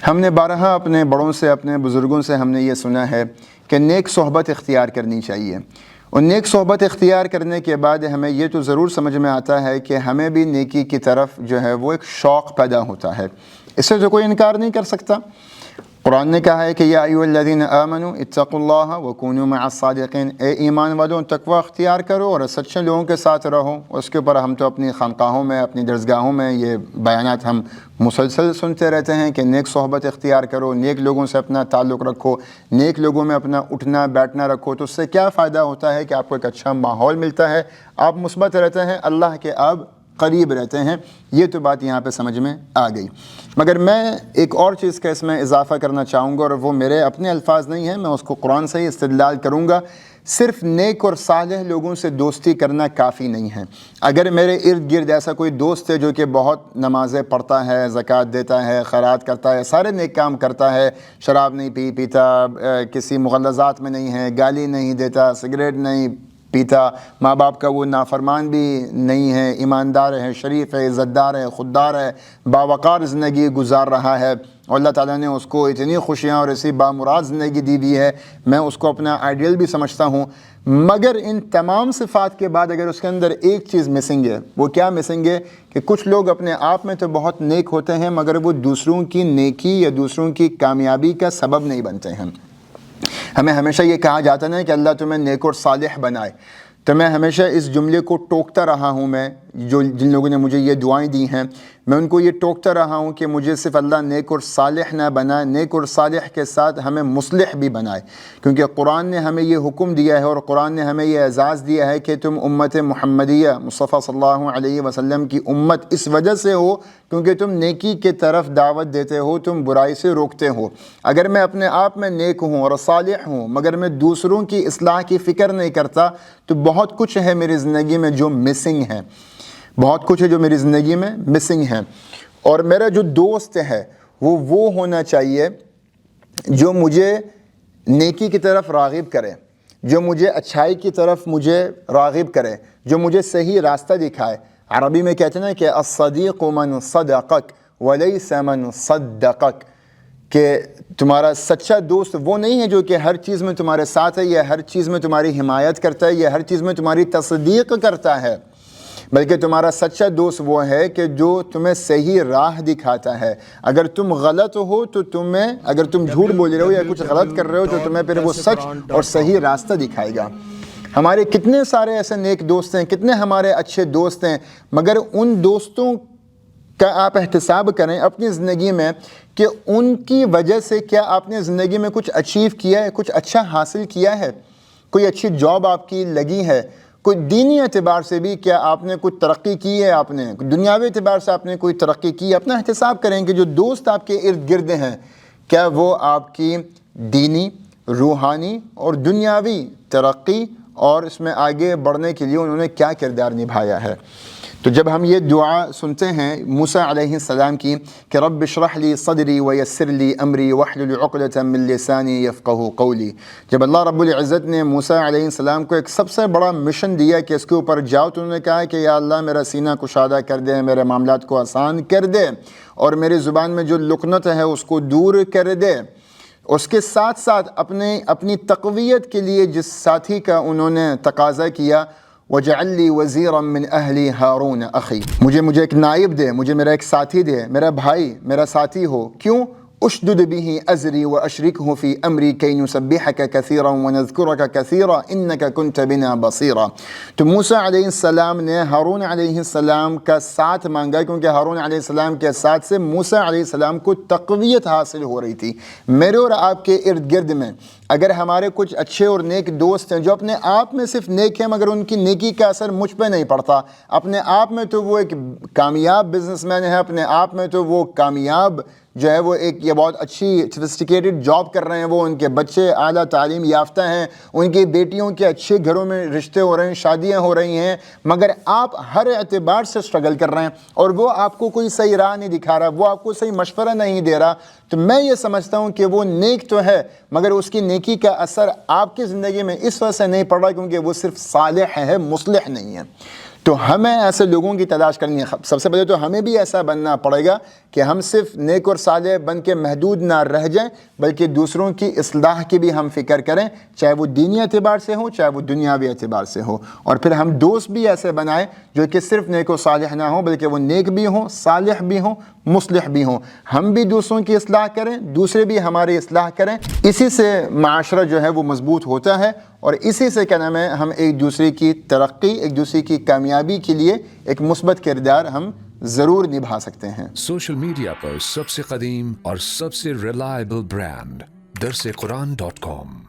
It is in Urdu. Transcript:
ہم نے بارہا اپنے بڑوں سے، اپنے بزرگوں سے ہم نے یہ سنا ہے کہ نیک صحبت اختیار کرنی چاہیے، اور نیک صحبت اختیار کرنے کے بعد ہمیں یہ تو ضرور سمجھ میں آتا ہے کہ ہمیں بھی نیکی کی طرف جو ہے وہ ایک شوق پیدا ہوتا ہے، اس سے تو کوئی انکار نہیں کر سکتا۔ قرآن نے کہا ہے کہ یا ایھا الذین آمنوا اتقوا اللہ وکونوا مع الصادقین، اے ایمان والوں تقوی اختیار کرو اور سچے لوگوں کے ساتھ رہو۔ اس کے اوپر ہم تو اپنی خانقاہوں میں، اپنی درسگاہوں میں یہ بیانات ہم مسلسل سنتے رہتے ہیں کہ نیک صحبت اختیار کرو، نیک لوگوں سے اپنا تعلق رکھو، نیک لوگوں میں اپنا اٹھنا بیٹھنا رکھو، تو اس سے کیا فائدہ ہوتا ہے کہ آپ کو ایک اچھا ماحول ملتا ہے، آپ مثبت رہتے ہیں، اللہ کے آپ قریب رہتے ہیں۔ یہ تو بات یہاں پہ سمجھ میں آ گئی، مگر میں ایک اور چیز کا اس میں اضافہ کرنا چاہوں گا، اور وہ میرے اپنے الفاظ نہیں ہیں، میں اس کو قرآن سے ہی استدلال کروں گا۔ صرف نیک اور صالح لوگوں سے دوستی کرنا کافی نہیں ہے۔ اگر میرے ارد گرد ایسا کوئی دوست ہے جو کہ بہت نمازیں پڑھتا ہے، زکوٰۃ دیتا ہے، خیرات کرتا ہے، سارے نیک کام کرتا ہے، شراب نہیں پیتا، کسی مغلظات میں نہیں ہے، گالی نہیں دیتا، سگریٹ نہیں پیتا، ماں باپ کا وہ نافرمان بھی نہیں ہے، ایماندار ہے، شریف ہے، عزت دار ہے، خوددار ہے، باوقار زندگی گزار رہا ہے، اور اللہ تعالیٰ نے اس کو اتنی خوشیاں اور ایسی بامراد زندگی دی ہوئی ہے، میں اس کو اپنا آئیڈیل بھی سمجھتا ہوں۔ مگر ان تمام صفات کے بعد اگر اس کے اندر ایک چیز مسنگ ہے، وہ کیا مسنگ ہے؟ کہ کچھ لوگ اپنے آپ میں تو بہت نیک ہوتے ہیں مگر وہ دوسروں کی نیکی یا دوسروں کی کامیابی کا سبب نہیں بنتے ہیں۔ ہمیں ہمیشہ یہ کہا جاتا ہے کہ اللہ تمہیں نیک اور صالح بنائے، تو میں ہمیشہ اس جملے کو ٹوکتا رہا ہوں، میں جن لوگوں نے مجھے یہ دعائیں دی ہیں میں ان کو یہ ٹوکتا رہا ہوں کہ مجھے صرف اللہ نیک اور صالح نہ بنائے، نیک اور صالح کے ساتھ ہمیں مصلح بھی بنائے، کیونکہ قرآن نے ہمیں یہ حکم دیا ہے اور قرآن نے ہمیں یہ اعزاز دیا ہے کہ تم امت محمدیہ مصطفیٰ صلی اللہ علیہ وسلم کی امت اس وجہ سے ہو کیونکہ تم نیکی کے طرف دعوت دیتے ہو، تم برائی سے روکتے ہو۔ اگر میں اپنے آپ میں نیک ہوں اور صالح ہوں مگر میں دوسروں کی اصلاح کی فکر نہیں کرتا تو بہت کچھ ہے میری زندگی میں جو مسنگ ہے، بہت کچھ ہے جو میری زندگی میں مسنگ ہے۔ اور میرا جو دوست ہے وہ ہونا چاہیے جو مجھے نیکی کی طرف راغب کرے، جو مجھے اچھائی کی طرف مجھے راغب کرے، جو مجھے صحیح راستہ دکھائے۔ عربی میں کہتے ہیں کہ الصدیق من صدقک ولیس من صدقک، کہ تمہارا سچا دوست وہ نہیں ہے جو کہ ہر چیز میں تمہارے ساتھ ہے، یا ہر چیز میں تمہاری حمایت کرتا ہے، یا ہر چیز میں تمہاری تصدیق کرتا ہے، بلکہ تمہارا سچا دوست وہ ہے کہ جو تمہیں صحیح راہ دکھاتا ہے۔ اگر تم غلط ہو تو اگر تم جھوٹ بول رہے ہو یا کچھ غلط کر رہے ہو تو تمہیں پھر وہ سچ اور صحیح راستہ دکھائے گا۔ ہمارے کتنے سارے ایسے نیک دوست ہیں، کتنے ہمارے اچھے دوست ہیں، مگر ان دوستوں کا آپ احتساب کریں اپنی زندگی میں کہ ان کی وجہ سے کیا آپ نے زندگی میں کچھ اچیو کیا ہے، کچھ اچھا حاصل کیا ہے، کوئی اچھی جاب آپ کی لگی ہے، کوئی دینی اعتبار سے بھی کیا آپ نے کچھ ترقی کی ہے، آپ نے دنیاوی اعتبار سے آپ نے کوئی ترقی کی ہے۔ اپنا احتساب کریں کہ جو دوست آپ کے ارد گرد ہیں کیا وہ آپ کی دینی، روحانی اور دنیاوی ترقی اور اس میں آگے بڑھنے کے لیے انہوں نے کیا کردار نبھایا ہے۔ تو جب ہم یہ دعا سنتے ہیں موسیٰ علیہ السلام کی کہ رب اشرح لی صدری ویسر لی امری واحلل عقدۃ من لسانی یفقہوا قولی، جب اللہ رب العزت نے موسیٰ علیہ السلام کو ایک سب سے بڑا مشن دیا کہ اس کے اوپر جاؤ، تو انہوں نے کہا کہ یا اللہ میرا سینہ کشادہ کر دے، میرے معاملات کو آسان کر دے، اور میری زبان میں جو لکنت ہے اس کو دور کر دے۔ اس کے ساتھ ساتھ اپنی تقویت کے لیے جس ساتھی کا انہوں نے تقاضا کیا، وَجَعَلْ لِي وَزِيرًا مِّنْ أَهْلِي هَارُونَ أَخِي، مجھے ایک نائب دے، مجھے میرا ایک ساتھی دے، میرا بھائی، میرا ساتھی ہو۔ کیوں؟ اشدد به أزری وأشركه في أمری كي نسبحك كثيرا ونذكرك كثيرا إنك كنت بنا بصيرا۔ تو موسیٰ علیہ السلام نے ہارون علیہ السلام کا ساتھ مانگا، کیونکہ ہارون علیہ السلام کے ساتھ سے موسیٰ علیہ السلام کو تقویت حاصل ہو رہی تھی۔ میرے اور آپ کے ارد گرد میں اگر ہمارے کچھ اچھے اور نیک دوست ہیں جو اپنے آپ میں صرف نیک ہیں مگر ان کی نیکی کا اثر مجھ پہ نہیں پڑتا، اپنے آپ میں تو وہ ایک کامیاب بزنس مین ہے، اپنے آپ میں تو وہ کامیاب جو ہے وہ ایک یہ بہت اچھی سفسٹیکیٹڈ جاب کر رہے ہیں، وہ ان کے بچے اعلیٰ تعلیم یافتہ ہیں، ان کی بیٹیوں کے اچھے گھروں میں رشتے ہو رہے ہیں، شادیاں ہو رہی ہیں، مگر آپ ہر اعتبار سے سٹرگل کر رہے ہیں اور وہ آپ کو کوئی صحیح راہ نہیں دکھا رہا، وہ آپ کو صحیح مشورہ نہیں دے رہا، تو میں یہ سمجھتا ہوں کہ وہ نیک تو ہے مگر اس کی نیکی کا اثر آپ کی زندگی میں اس وجہ سے نہیں پڑ رہا کیونکہ وہ صرف صالح ہے، مصلح نہیں ہے۔ تو ہمیں ایسے لوگوں کی تلاش کرنی ہے. سب سے پہلے تو ہمیں بھی ایسا بننا پڑے گا کہ ہم صرف نیک اور صالح بن کے محدود نہ رہ جائیں, بلکہ دوسروں کی اصلاح کی بھی ہم فکر کریں, چاہے وہ دینی اعتبار سے ہو چاہے وہ دنیاوی اعتبار سے ہو. اور پھر ہم دوست بھی ایسے بنائیں جو کہ صرف نیک و صالح نہ ہوں, بلکہ وہ نیک بھی ہوں, صالح بھی ہوں, مصلح بھی ہوں. ہم بھی دوسروں کی اصلاح کریں, دوسرے بھی ہماری اصلاح کریں. اسی سے معاشرہ جو ہے وہ مضبوط ہوتا ہے, اور اسی سے کیا نام ہے ہم ایک دوسرے کی ترقی, ایک دوسرے کی کامیابی کے لیے ایک مثبت کردار ہم ضرور نبھا سکتے ہیں. سوشل میڈیا پر سب سے قدیم اور سب سے ریلائبل برانڈ درسقرآن.com